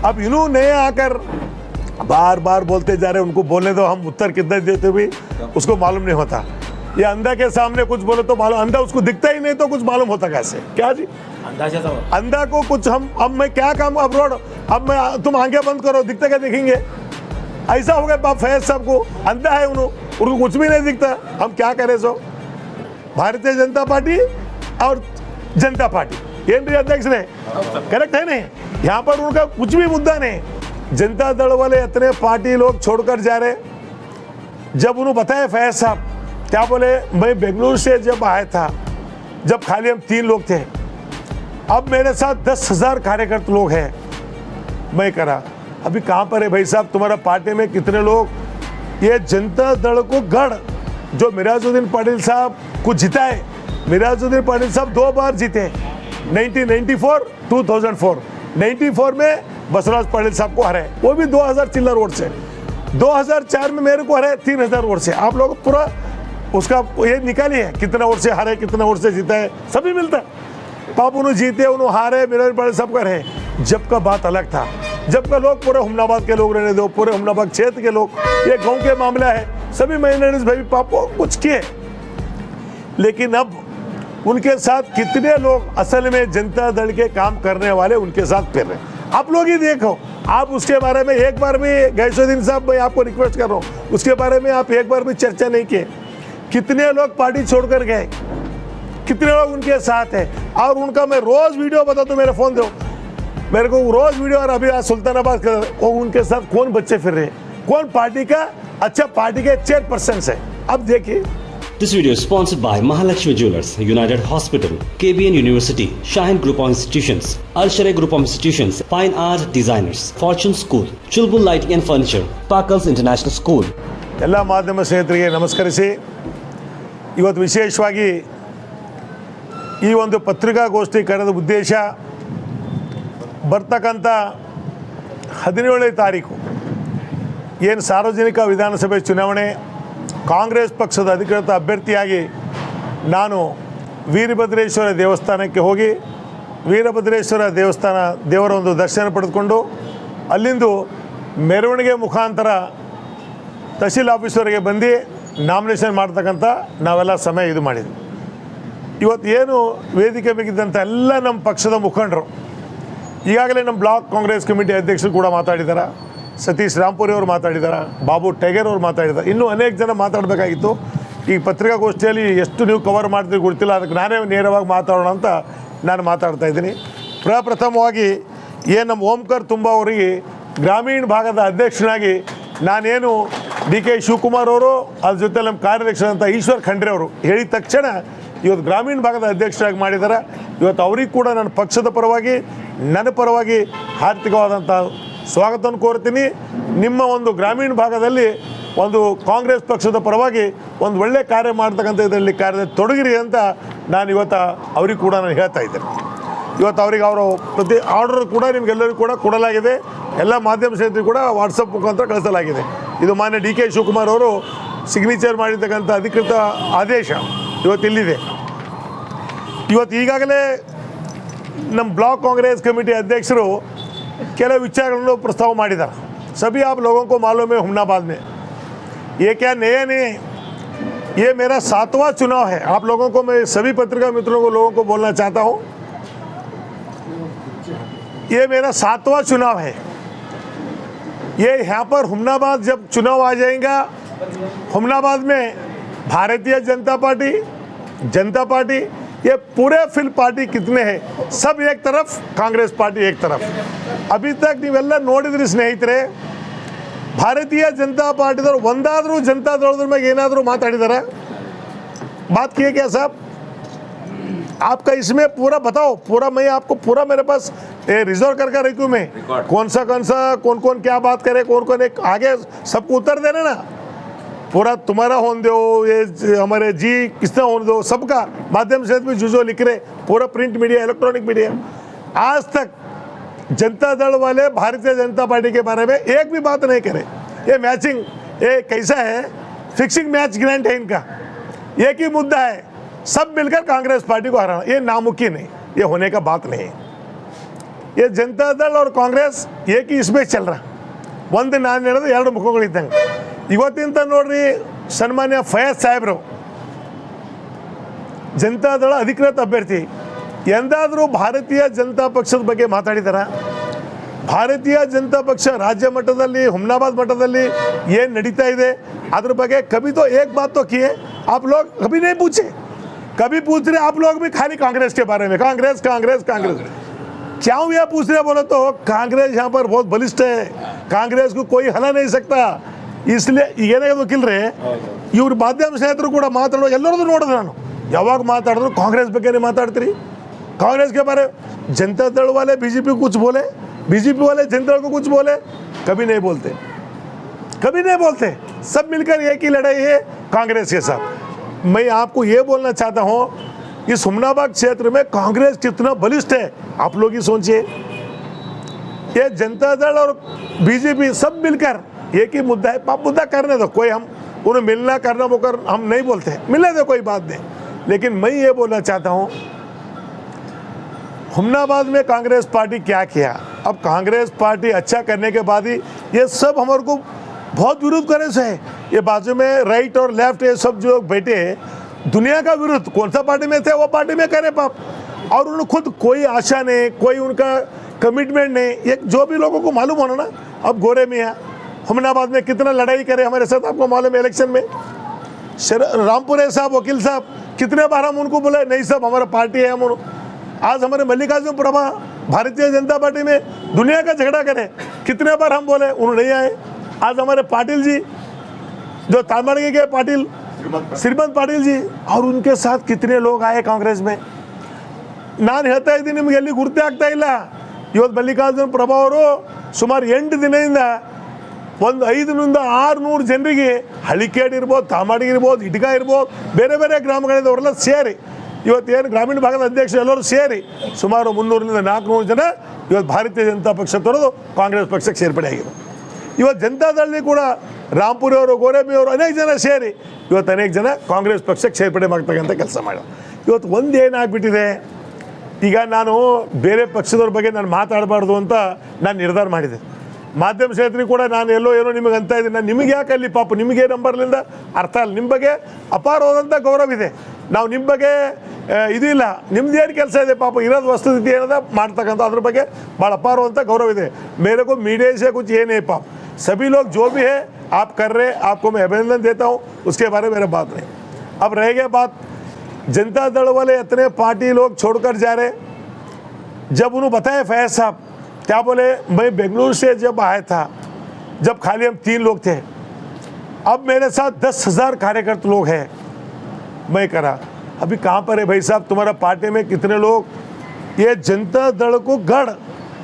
अब इन्होंने आकर बार बार बोलते जा रहे, उनको बोलने दो, हम उत्तर कितना देते भी उसको मालूम नहीं होता। ये अंधा के सामने कुछ बोले तो मालूम, अंधा उसको दिखता ही नहीं तो कुछ मालूम होता कैसे? क्या जी अंधा को कुछ हम, अब मैं क्या काम, अब रोड, अब मैं, तुम आंखें बंद करो, दिखता क्या दिखेंगे? ऐसा हो गया फैज साहब को, अंधा है उनको कुछ भी नहीं दिखता, हम क्या करें? सो भारतीय जनता पार्टी और जनता पार्टी एनडी अध्यक्ष ने करेक्ट है नहीं, यहाँ पर उनका कुछ भी मुद्दा नहीं। जनता दल वाले इतने पार्टी लोग छोड़कर जा रहे। जब उन्होंने बताया फैज साहब क्या बोले, मैं बेंगलुरु से जब आया था, जब खाली हम 3 लोग थे, अब मेरे साथ 10,000 कार्यकर्ता लोग हैं। मैं करा अभी कहाँ पर है भाई साहब तुम्हारा पार्टी में कितने लोग? ये जनता दल को गढ़ जो मिराजुद्दीन पाटिल साहब को जिताए, मिराजुद्दीन पाटिल साहब 2 बार जीते, 1994, 2004। 94 में बसवराज पाटिल साहब को हराए, वो भी 2000 चिल्लर वोट से। 2004 में मेरे को हराए 3000 वोट से। आप लोग पूरा उसका ये निकालिए कितना वोट से हारे, कितना वोट से जीता है, सभी मिलता है। पाप उन्होंने जीते, उन्होंने हारे, मिराजुद्दीन पाटिल साहब का रहे। जब का बात अलग था, जब का लोग पूरे हुमनाबाद के लोग रहने दो, पूरे हुमनाबाद क्षेत्र के लोग, ये गांव के मामला है, सभी माइनॉरिटीज भाई पापो कुछ किए। लेकिन अब उनके साथ कितने लोग असल में जनता दल के काम करने वाले उनके साथ फिर रहे, आप लोग ही देखो। आप उसके बारे में एक बार भी, गैसुद्दीन साहब मैं आपको रिक्वेस्ट कर रहा हूँ, उसके बारे में आप एक बार भी चर्चा नहीं किए। कितने लोग पार्टी छोड़कर गए, कितने लोग उनके साथ है, और उनका मैं रोज वीडियो बताता हूँ, मेरा फोन दो मेरे को रोज वीडियो। और अभी आज सुल्तानाबाद का वो उनके साथ कौन बच्चे फिर रहे, कौन पार्टी का अच्छा पार्टी के चेयरपर्सन है। अब देखिए। This video is sponsored by Mahalakshmi Jewelers, United Hospital, KBN University, Shaheen Group of Institutions, Al Sharai Group of Institutions, Fine Art Designers, Fortune School, Chulbul Lighting and Furniture, Parkles International School. ಎಲ್ಲ ಮಾಧ್ಯಮ ಸ್ನೇಹಿತರಿಗೆ ನಮಸ್ಕರಿಸಿ, ಇವತ್ತು ವಿಶೇಷವಾಗಿ ಈ ಒಂದು ಪತ್ರಿಕಾಗೋಷ್ಠಿ ಕರೆದ ಉದ್ದೇಶ ಬರ್ತಕ್ಕಂಥ 17ನೇ ತಾರೀಕು ಏನು ಸಾರ್ವಜನಿಕ ವಿಧಾನಸಭೆ ಚುನಾವಣೆ, ಕಾಂಗ್ರೆಸ್ ಪಕ್ಷದ ಅಧಿಕೃತ ಅಭ್ಯರ್ಥಿಯಾಗಿ ನಾನು ವೀರಭದ್ರೇಶ್ವರ ದೇವಸ್ಥಾನಕ್ಕೆ ಹೋಗಿ ವೀರಭದ್ರೇಶ್ವರ ದೇವರ ಒಂದು ದರ್ಶನ ಪಡೆದುಕೊಂಡು ಅಲ್ಲಿಂದು ಮೆರವಣಿಗೆ ಮುಖಾಂತರ ತಹಸೀಲ್ ಆಫೀಸ್ವರೆಗೆ ಬಂದು ನಾಮಿನೇಷನ್ ಮಾಡ್ತಕ್ಕಂಥ ನಾವೆಲ್ಲ ಸಮಯ ಇದು ಮಾಡಿದ್ವಿ. ಇವತ್ತು ಏನು ವೇದಿಕೆ ಬೇಕಿದ್ದಂಥ ಎಲ್ಲ ನಮ್ಮ ಪಕ್ಷದ ಮುಖಂಡರು, ಈಗಾಗಲೇ ನಮ್ಮ ಬ್ಲಾಕ್ ಕಾಂಗ್ರೆಸ್ ಕಮಿಟಿ ಅಧ್ಯಕ್ಷರು ಕೂಡ ಮಾತಾಡಿದ್ದಾರೆ, ಸತೀಶ್ ರಾಂಪುರಿ ಅವರು ಮಾತಾಡಿದ್ದಾರೆ, ಬಾಬು ಟೈಗರ್ ಅವರು ಮಾತಾಡಿದ್ದಾರೆ, ಇನ್ನೂ ಅನೇಕ ಜನ ಮಾತಾಡಬೇಕಾಗಿತ್ತು. ಈ ಪತ್ರಿಕಾಗೋಷ್ಠಿಯಲ್ಲಿ ಎಷ್ಟು ನೀವು ಕವರ್ ಮಾಡ್ತೀರಿ ಗೊತ್ತಿಲ್ಲ, ಅದಕ್ಕೆ ನಾನೇ ನೇರವಾಗಿ ಮಾತಾಡೋಣ ಅಂತ ನಾನು ಮಾತಾಡ್ತಾ ಇದ್ದೀನಿ. ಪ್ರಪ್ರಥಮವಾಗಿ ಏನು ನಮ್ಮ ಓಂಕರ್ ತುಂಬ ಅವರಿಗೆ ಗ್ರಾಮೀಣ ಭಾಗದ ಅಧ್ಯಕ್ಷನಾಗಿ ನಾನೇನು ಡಿ ಕೆ ಶಿವಕುಮಾರ್ ಅವರು, ಅದ್ರ ಜೊತೆ ನಮ್ಮ ಕಾರ್ಯಾಧ್ಯಕ್ಷರಂಥ ಈಶ್ವರ್ ಖಂಡ್ರೆ ಅವರು ಹೇಳಿದ ತಕ್ಷಣ ಇವತ್ತು ಗ್ರಾಮೀಣ ಭಾಗದ ಅಧ್ಯಕ್ಷರಾಗಿ ಮಾಡಿದ್ದಾರೆ. ಇವತ್ತು ಅವ್ರಿಗೆ ಕೂಡ ನನ್ನ ಪಕ್ಷದ ಪರವಾಗಿ, ನನ್ನ ಪರವಾಗಿ ಹಾರ್ದಿಕವಾದಂಥ ಸ್ವಾಗತವನ್ನು ಕೋರ್ತೀನಿ. ನಿಮ್ಮ ಒಂದು ಗ್ರಾಮೀಣ ಭಾಗದಲ್ಲಿ ಒಂದು ಕಾಂಗ್ರೆಸ್ ಪಕ್ಷದ ಪರವಾಗಿ ಒಂದು ಒಳ್ಳೆ ಕಾರ್ಯ ಮಾಡ್ತಕ್ಕಂಥ ಇದರಲ್ಲಿ ಕಾರ್ಯದಲ್ಲಿ ತೊಡಗಿರಿ ಅಂತ ನಾನು ಇವತ್ತು ಅವ್ರಿಗೆ ಕೂಡ ನಾನು ಹೇಳ್ತಾ ಇದ್ದೇನೆ. ಇವತ್ತು ಅವ್ರಿಗೆ ಅವರು ಪ್ರತಿ ಆರ್ಡರ್ ಕೂಡ ನಿಮಗೆಲ್ಲರಿಗೂ ಕೂಡ ಕೊಡಲಾಗಿದೆ, ಎಲ್ಲ ಮಾಧ್ಯಮ ಸ್ನೇಹಿತರಿಗೆ ಕೂಡ ವಾಟ್ಸಪ್ ಮುಖಾಂತರ ಕಳಿಸಲಾಗಿದೆ. ಇದು ಮಾನ್ಯ ಡಿ ಕೆ ಶಿವಕುಮಾರ್ ಅವರು ಸಿಗ್ನೇಚರ್ ಮಾಡಿರ್ತಕ್ಕಂಥ ಅಧಿಕೃತ ಆದೇಶ ಇವತ್ತು ಇಲ್ಲಿದೆ. ಇವತ್ತು ಈಗಾಗಲೇ ನಮ್ಮ ಬ್ಲಾಕ್ ಕಾಂಗ್ರೆಸ್ ಕಮಿಟಿ ಅಧ್ಯಕ್ಷರು ಕೆಲವು ವಿಚಾರಗಳನ್ನು ಪ್ರಸ್ತಾವ ಮಾಡಿದ್ದಾರೆ. सभी आप लोगों को मालूम है हुमनाबाद में ये क्या नया नहीं है, ये मेरा 7वां चुनाव है। आप लोगों को मैं सभी पत्रिका मित्रों को लोगों को बोलना चाहता हूँ, ये मेरा 7वां चुनाव है। ये यहाँ पर हुमनाबाद जब चुनाव आ जाएगा, हुमनाबाद में भारतीय जनता पार्टी ये पूरे फिल पार्टी कितने हैं, सब एक तरफ, कांग्रेस पार्टी एक तरफ. अभी तक ನೀವೆಲ್ಲ ನೋಡಿದ್ರಿ ಸ್ನೇಹಿತರೆ, ಭಾರತೀಯ ಜನತಾ ಪಾರ್ಟಿದವರು ಒಂದಾದರೂ ಜನತಾ ದಳದ ಮೇಲೆ ಏನಾದರೂ ಮಾತಾಡಿದಾರಾ? बात किए क्या साहब? आपका इसमें पूरा बताओ, पूरा मैं आपको पूरा मेरे पास रिजर्व करके रखी हूँ मैं, कौन सा कौन क्या बात करे, कौन एक आगे सबको उत्तर देना ना, पूरा तुम्हारा होने दो, ये हमारे जी किसने होने दो, सबका माध्यम से भी जो लिख रहे, पूरा प्रिंट मीडिया, इलेक्ट्रॉनिक मीडिया, आज तक जनता दल वाले भारतीय जनता पार्टी के बारे में एक भी बात नहीं करे. ये मैचिंग, ये कैसा है, फिक्सिंग मैच ग्रांट है इनका, एक ही मुद्दा है, सब मिलकर कांग्रेस पार्टी को हराना, ये नामुमकिन है, ये होने का बात नहीं है. ये जनता दल और कांग्रेस एक ही इसमें चल रहा ಒಂದು ನಾನು ಹೇಳೋದು ಎರಡು ಮುಖಗಳಿದ್ದಂಗೆ ಇವತ್ತಿಂತ ನೋಡ್ರಿ ಸನ್ಮಾನ್ಯ ಫಯಾಜ್ ಸಾಹೇಬ್ರು ಜನತಾದಳ ಅಧಿಕೃತ ಅಭ್ಯರ್ಥಿ ಎಂದಾದರೂ ಭಾರತೀಯ ಜನತಾ ಪಕ್ಷದ ಬಗ್ಗೆ ಮಾತಾಡಿದಾರ ಭಾರತೀಯ ಜನತಾ ಪಕ್ಷ ರಾಜ್ಯ ಮಟ್ಟದಲ್ಲಿ ಹುಮ್ನಾಬಾದ್ ಮಟ್ಟದಲ್ಲಿ ಏನು ನಡೀತಾ ಇದೆ ಅದ್ರ ಬಗ್ಗೆ कभी तो एक बात तो किए आप लोग कभी नहीं पूछे कभी पूछ रहे आप लोग भी खाली कांग्रेस के बारे में कांग्रेस कांग्रेस कांग्रेस क्यों यह पूछ रहे बोलो तो कांग्रेस यहाँ पर बहुत बलिष्ठ है कांग्रेस को कोई हरा नहीं सकता इसलिए ಏನೇ ವಕೀಲರೇ ಇವ್ರ ಮಾಧ್ಯಮ ಸ್ನೇಹಿತರು ಕೂಡ ಮಾತಾಡೋ ಎಲ್ಲರದು ನೋಡಿದೆ ನಾನು ಯಾವಾಗ ಮಾತಾಡಿದ್ರು ಕಾಂಗ್ರೆಸ್ ಬಗ್ಗೆನೇ ಮಾತಾಡ್ತೀರಿ कांग्रेस के बारे जनता दल वाले बीजेपी को कुछ बोले बीजेपी वाले जनता दल को कुछ बोले कभी नहीं बोलते सब मिलकर एक ही लड़ाई है कांग्रेस के साथ मैं आपको ये बोलना चाहता हूँ इस हुमनाबाद क्षेत्र में कांग्रेस कितना बलिष्ठ है आप लोग ही सोचिए ये जनता दल और बीजेपी सब मिलकर एक ही मुद्दा है आप मुद्दा करने दो कोई हम उन्हें मिलना करना वो कर हम नहीं बोलते मिलने दो कोई बात नहीं लेकिन मैं ये बोलना चाहता हूँ हुमनाबाद में कांग्रेस पार्टी क्या किया अब कांग्रेस पार्टी अच्छा करने के बाद ही ये सब हमारे को बहुत विरोध करे से है ये बाजू में राइट और लेफ्ट ये सब जो बैठे दुनिया का विरोध कौन सा पार्टी में थे वो पार्टी में करे पाप और उन्होंने खुद कोई आशा नहीं कोई उनका कमिटमेंट नहीं एक जो भी लोगों को मालूम होना ना अब गोरे मियाँ हुमनाबाद में कितना लड़ाई करे हमारे साथ आपको मालूम है इलेक्शन में रामपुरे साहब वकील साहब कितने बार हम उनको बोले नहीं साहब हमारा पार्टी है हम आज हमारे मल्लिकार्जुन प्रभा भारतीय जनता पार्टी में दुनिया का झगड़ा करे कितने बार हम बोले उन्होंने नहीं आए आज हमारे पाटिल जी जो तालमाड़गी के पाटिल श्रीमंत पाटिल जी और उनके साथ कितने लोग आए कांग्रेस में ನಾನು ಹೇಳ್ತಾ ಇದ್ದೀನಿ ನಿಮಗೆ ಎಲ್ಲಿ ಗುರುತೇ ಆಗ್ತಾ ಇಲ್ಲ ಇವತ್ತು ಮಲ್ಲಿಕಾರ್ಜುನ್ ಪ್ರಭಾ ಅವರು ಸುಮಾರು 8 ದಿನದಿಂದ ಒಂದು 500 600 ಜನರಿಗೆ ಹಳಿಕೇಡ್ ಇರ್ಬೋದು ತಾಮಾಡಿಗೆ ಇರ್ಬೋದು ಇಟ್ಗ ಇರ್ಬೋದು ಬೇರೆ ಬೇರೆ ಗ್ರಾಮಗಳಿಂದವರೆಲ್ಲ ಸೇರಿ ಇವತ್ತೇನು ಗ್ರಾಮೀಣ ಭಾಗದ ಅಧ್ಯಕ್ಷರು ಎಲ್ಲರೂ ಸೇರಿ ಸುಮಾರು 300ರಿಂದ 400 ಜನ ಇವತ್ತು ಭಾರತೀಯ ಜನತಾ ಪಕ್ಷ ತೊರೆದು ಕಾಂಗ್ರೆಸ್ ಪಕ್ಷಕ್ಕೆ ಸೇರ್ಪಡೆ ಆಗಿದೆ ಇವತ್ತು ಜನತಾದಳಲ್ಲಿ ಕೂಡ ರಾಂಪುರಿ ಅವರು ಗೋರೆಬಿ ಅವರು ಅನೇಕ ಜನ ಸೇರಿ ಇವತ್ತು ಅನೇಕ ಜನ ಕಾಂಗ್ರೆಸ್ ಪಕ್ಷಕ್ಕೆ ಸೇರ್ಪಡೆ ಮಾಡ್ತಕ್ಕಂಥ ಕೆಲಸ ಮಾಡೋದು ಇವತ್ತು ಒಂದು ಏನಾಗ್ಬಿಟ್ಟಿದೆ ಈಗ ನಾನು ಬೇರೆ ಪಕ್ಷದವ್ರ ಬಗ್ಗೆ ನಾನು ಮಾತಾಡಬಾರ್ದು ಅಂತ ನಾನು ನಿರ್ಧಾರ ಮಾಡಿದೆ ಮಾಧ್ಯಮ ಸ್ನೇಹಿತರಿಗೆ ಕೂಡ ನಾನು ಎಲ್ಲೋ ಏನೋ ನಿಮಗೆ ಅಂತ ಇದ್ದೀನಿ ನಾನು ನಿಮಗೆ ಯಾಕೆ ಅಲ್ಲಿ ಪಾಪ ನಿಮಗೆ ನಂಬರ್ಲಿಂದ ಅರ್ಥ ಅಲ್ಲ ನಿಮ್ಮ ಬಗ್ಗೆ ಅಪಾರವಾದಂಥ ಗೌರವ ಇದೆ ನಾವು ನಿಮ್ಮ ಬಗ್ಗೆ ಇದು ಇಲ್ಲ ನಿಮ್ದು ಏನು ಕೆಲಸ ಇದೆ ಪಾಪ ಇರೋದು ವಸ್ತುಸ್ಥಿತಿ ಏನದ ಮಾಡ್ತಕ್ಕಂಥ ಅದ್ರ ಬಗ್ಗೆ ಭಾಳ ಅಪಾರವಾದಂಥ ಗೌರವ ಇದೆ मेरे को मीडिया से कुछ ये नहीं पाप सभी लोग जो भी है आप कर रहे आपको मैं अभिनंदन देता हूँ उसके बारे में मेरा बात नहीं अब रह गया बात जनता दल वाले इतने पार्टी लोग छोड़कर जा रहे जब उन्होंने बताया फैज साहब क्या बोले मैं बेंगलुरु से जब आया था जब खाली हम 3 लोग थे अब मेरे साथ 10,000 कार्यकर्ता लोग हैं मैं करा अभी कहाँ पर है भाई साहब तुम्हारा पार्टी में कितने लोग ये जनता दल को गढ़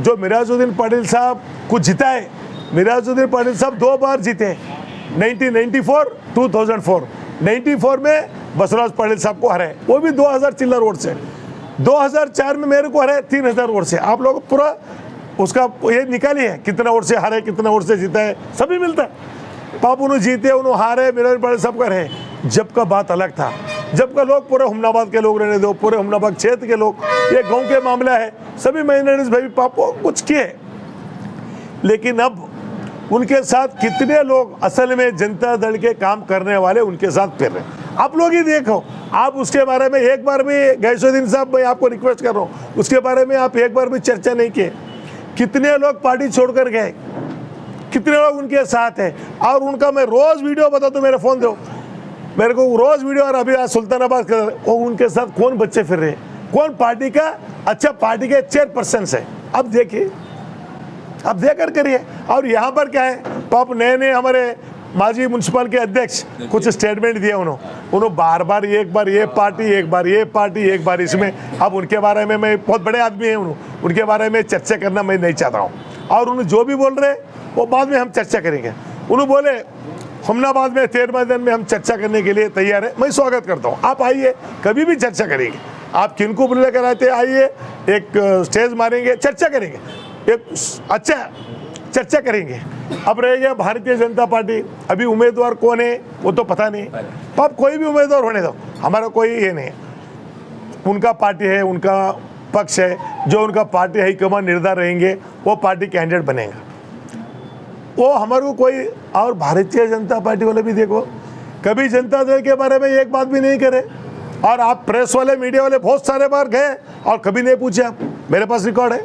जो मिराजुद्दीन पाटिल साहब को जिताए मिराजुद्दीन पाटिल साहब 2 बार जीते 1994 2004 94 में बसवराज पाटिल साहब को हराए वो भी 2000 चिल्लर वोट से 2004 में मेरे को हराए 3000 वोट से आप लोग पूरा उसका ये निकालिए कितना वोट से हारे कितना वोट से जीता है सभी मिलता है पाप उन्होंने जीते उन्होंने हारे मिराजुद्दीन पाटिल साहब का रहे जब का बात अलग था जब का लोग पूरे हुमनाबाद के लोग रहने दो पूरे हुमनाबाद क्षेत्र के लोग ये गांव के मामला है सभी माइनॉरिटीज भाई पापो कुछ किए लेकिन अब उनके साथ कितने लोग असल में जनता दल के काम करने वाले उनके साथ फिर रहे आप लोग ही देखो आप उसके बारे में एक बार भी गैसुद्दीन साहब मैं आपको रिक्वेस्ट कर रहा हूँ उसके बारे में आप एक बार भी चर्चा नहीं किए कितने लोग पार्टी छोड़कर गए कितने लोग उनके साथ हैं और उनका मैं रोज़ वीडियो बताता हूँ मेरे फ़ोन दो मेरे को रोज़ वीडियो और अभी आज सुल्तानाबाद कर वो उनके साथ कौन बच्चे फिर रहे कौन पार्टी का अच्छा पार्टी के चेयरपर्सन है अब देखिए अब देखकर करिए और यहाँ पर क्या है पाप नए नए हमारे माजी म्यूनसिपल के अध्यक्ष कुछ स्टेटमेंट दिए उन्होंने बार बार एक बार ये पार्टी एक बार ये पार्टी एक बार इसमें अब उनके बारे में मैं बहुत बड़े आदमी हैं उनके बारे में चर्चा करना मैं नहीं चाहता हूँ और उन्होंने जो भी बोल रहे वो बाद में हम चर्चा करेंगे उन्होंने बोले हुमनाबाद में 13वें दिन में हम चर्चा करने के लिए तैयार है मैं स्वागत करता हूँ आप आइए कभी भी चर्चा करेंगे आप किनको लेकर आते आइए एक स्टेज मारेंगे चर्चा करेंगे एक अच्छा चर्चा करेंगे अब रह गया भारतीय जनता पार्टी अभी उम्मीदवार कौन है वो तो पता नहीं आप कोई भी उम्मीदवार होने दो हमारा कोई ये नहीं उनका पार्टी है उनका पक्ष है, जो उनका पार्टी हाईकमान निर्धार रहेंगे वो पार्टी कैंडिडेट बनेगा। वो हमारे को कोई, और भारतीय जनता पार्टी वाले भी देखो, कभी जनता दल के बारे में एक बात भी नहीं करे। और आप प्रेस वाले, मीडिया वाले बहुत सारे बार गए और कभी नहीं पूछे। आप, मेरे पास रिकॉर्ड है,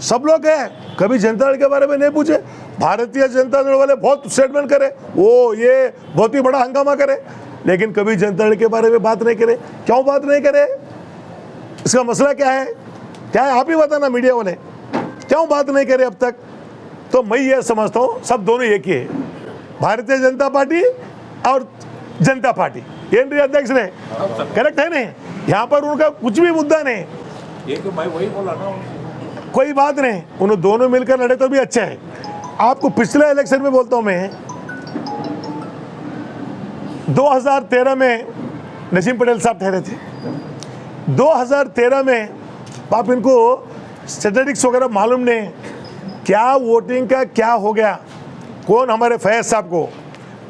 सब लोग गए, कभी जनता दल के बारे में नहीं पूछे। भारतीय जनता दल वाले बहुत स्टेटमेंट करे, वो ये बहुत ही बड़ा हंगामा करे, लेकिन कभी जनता दल के बारे में बात नहीं करे। क्यों बात नहीं करे? इसका मसला क्या है? क्या है आप ही बताना, मीडिया वाले क्यों बात नहीं करे अब तक? तो मैं ये समझता हूँ सब दोनों एक ही है, भारतीय जनता पार्टी और जनता पार्टी। केंद्रीय अध्यक्ष ने करेक्ट है नहीं, यहाँ पर उनका कुछ भी मुद्दा नहीं। ये तो मैं वही बोला ना, कोई बात नहीं, उन्होंने दोनों मिलकर लड़े तो भी अच्छा है। आपको पिछले इलेक्शन में बोलता हूँ मैं, 2013 में नसीम पटेल साहब ठहरे थे। 2013 में आप इनको स्टैटिस्टिक्स वगैरह मालूम नहीं, क्या वोटिंग का क्या हो गया, कौन हमारे फैज साहब को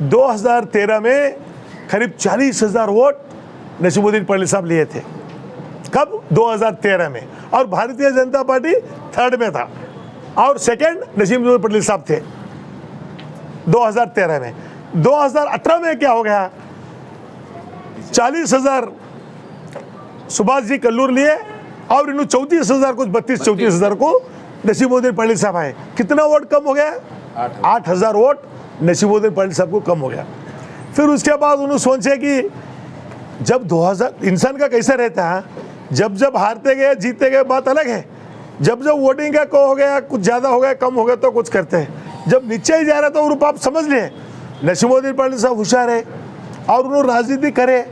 2013 में करीब 40,000 वोट नसीमुद्दीन पटेल साहब लिए थे। कब? 2013 में। और भारतीय जनता पार्टी थर्ड में था और सेकंड नसीमुद्दीन पटेल साहब थे 2013 में। 2018 में क्या हो गया? 40,000 सुभाष जी कल्लूर लिए और इन्होंने 34,000 कुछ 32-34,000 को नसीमुद्दीन पटेल साहब आए। कितना वोट कम हो गया? 8,000 वोट नसीमुद्दीन पटेल साहब को कम हो गया। फिर उसके बाद उन्होंने सोचे कि जब 2000 इंसान का कैसा रहता है, जब हारते गए जीते गए बात अलग है, जब वोटिंग का को हो गया, कुछ ज़्यादा हो गया कम हो गया तो कुछ करते हैं। जब नीचे ही जा रहा तो आप समझ लें नसीमुद्दीन पटेल साहब होशियार है और उन्होंने राजनीति करे।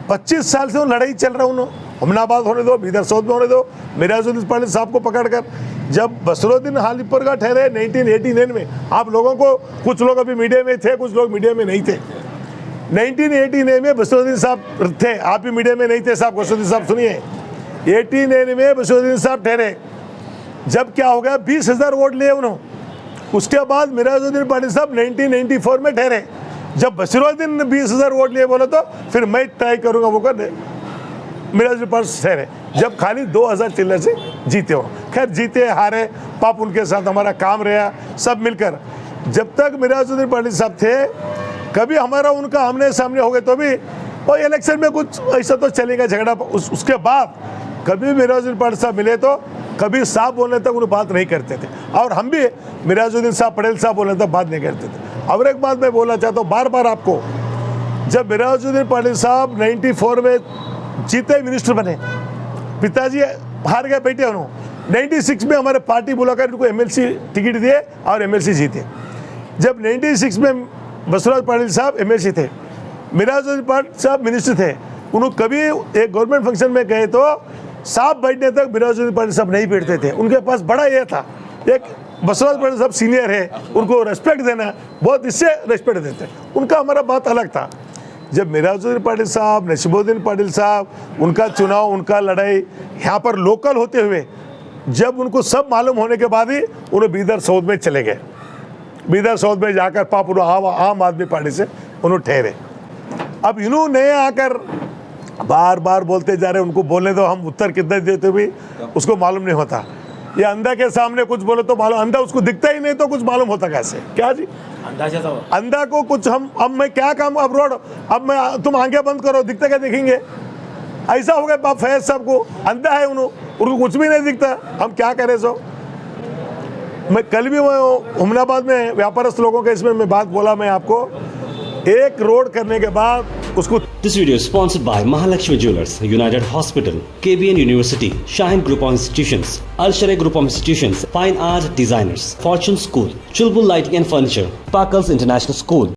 25 साल से वो लड़ाई चल रहा है। उन्होंने हमनाबाद होने दो, बीदर साउथ में होने दो, मिराजुद्दीन पटेल साहब को पकड़कर जब बसरुद्दीन हालीपुर का ठहरे 1989 में, आप लोगों को, कुछ लोग अभी मीडिया में थे, कुछ लोग मीडिया में नहीं थे। 1989 में बसरुद्दीन साहब थे, आप भी मीडिया में नहीं थे साहब, बसरुद्दीन साहब सुनिए। 89 में बसरुद्दीन साहब ठहरे, जब क्या हो गया 20,000 वोट लिए उन्होंने। उसके बाद मिराजुद्दीन पटेल साहब 1994 में ठहरे, जब बसरुद्दीन ने 20,000 वोट लिए बोला तो फिर मैं ट्राई करूंगा वो कर मिराजुद्दीन पटेल ठहरे, जब खाली 2,000 चिल्लर से जीते हो। खैर जीते हारे पाप उनके साथ हमारा काम रहा सब मिलकर। जब तक मिराजुद्दीन पटेल साहब थे, कभी हमारा उनका आमने सामने हो गए तो भी वो इलेक्शन में कुछ ऐसा तो चलेगा झगड़ा। उसके बाद कभी मिराजुद्दीन पटेल साहब मिले तो कभी साहब बोलने तक उन्हें बात नहीं करते थे, और हम भी मिराजुद्दीन साहब पटेल साहब बोलने तक बात नहीं करते थे। और एक बात मैं बोलना चाहता हूँ बार बार आपको, जब मिराजुद्दीन पटेल साहब 94 में जीते मिनिस्टर बने, पिताजी हार गए बेटे उन्होंने, 96 में हमारे पार्टी बुलाकर इनको एमएलसी टिकट दिए और एमएलसी जीते। जब 96 में बसवराज पाटिल साहब एमएलसी थे, मिराजुद्दीन पटेल साहब मिनिस्टर थे, उन्होंने कभी एक गवर्नमेंट फंक्शन में गए तो साहब बैठने तक मिराजुद्दीन पटेल साहब नहीं बैठते थे। उनके पास बड़ा ये था, एक बसवराज पाटिल साहब सीनियर है, उनको रेस्पेक्ट देना, बहुत इससे रेस्पेक्ट देते, उनका हमारा बात अलग था। जब मिराजुद्दीन पटेल साहब, नसीमुद्दीन पटेल साहब, उनका चुनाव, उनका लड़ाई यहाँ पर लोकल होते हुए, जब उनको सब मालूम होने के बाद ही उन्हें बीदर साउथ में चले गए। बीदर साउथ में जाकर पाप आम आदमी पार्टी से उन्होंने ठहरे। अब इन्होंने आकर बार बार बोलते जा रहे, उनको बोलने दो, हम उत्तर कितने देते भी उसको मालूम नहीं होता। ये अंधा के सामने कुछ बोले तो मालूम, अंधा उसको दिखता ही नहीं तो कुछ मालूम होता कैसे? क्या जी अंधा को कुछ हम, अब मैं क्या काम, अब रोड, अब मैं, तुम आंखें बंद करो, दिखता क्या देखेंगे? ऐसा हो गया बाप फैज साहब को, अंधा है उनको कुछ भी नहीं दिखता, हम क्या करें? सो मैं कल भी हमनाबाद में व्यापारस्थ लोगों के इसमें मैं बात बोला, मैं आपको एक रोड करने के बाद उसको। This video is sponsored by Mahalakshmi Jewelers, United Hospital, KBN University, Shine Group of Institutions, Al Sharai Group of Institutions, Fine Art Designers, Fortune School, Chulbul Lighting and Furniture, Sparkles International School.